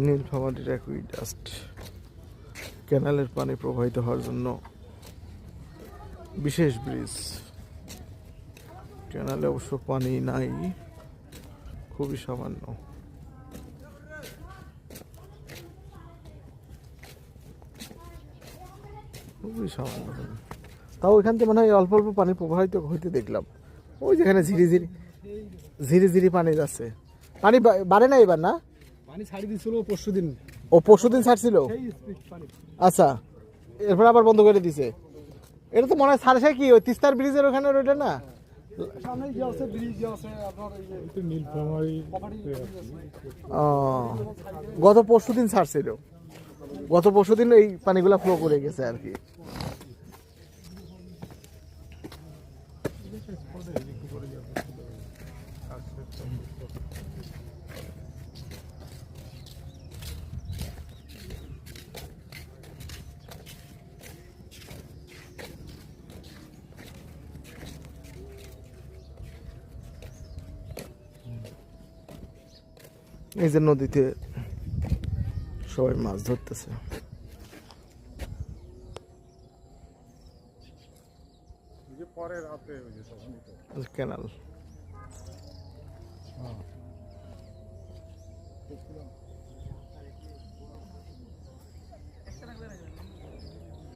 নীলফামারীর অ্যাকুইডাস্ট ক্যানালের পানি প্রবাহিত হওয়ার জন্য বিশেষ ব্রিজ। ক্যানালে অবশ্য পানি নাই, খুবই সামান্য। খুবই সামান্য, তাও ওইখান থেকে মনে হয় অল্প অল্প পানি প্রবাহিত হইতে দেখলাম। ওই যেখানে ঝিরি ঝিরি ঝিরি ঝিরি পানি যাচ্ছে। পানি বাড়ে না এবার? না, পানি ছাড়ি দিছিল পরশুদিন। ও পরশুদিন ছাড়ছিল। আচ্ছা, এরপর আবার বন্ধ করে দিছে। এটা তো মনে হয় ছাড়ছে কি ওই তিস্তার ব্রিজের ওখানে ওইটা না? গত পরশুদিন ছাড়ছিল, গত পরশুদিন এই পানিগুলা ফ্লো করে গেছে আর কি। এই যে নদীতে সবাই মাছ ধরতেছে। ক্যানাল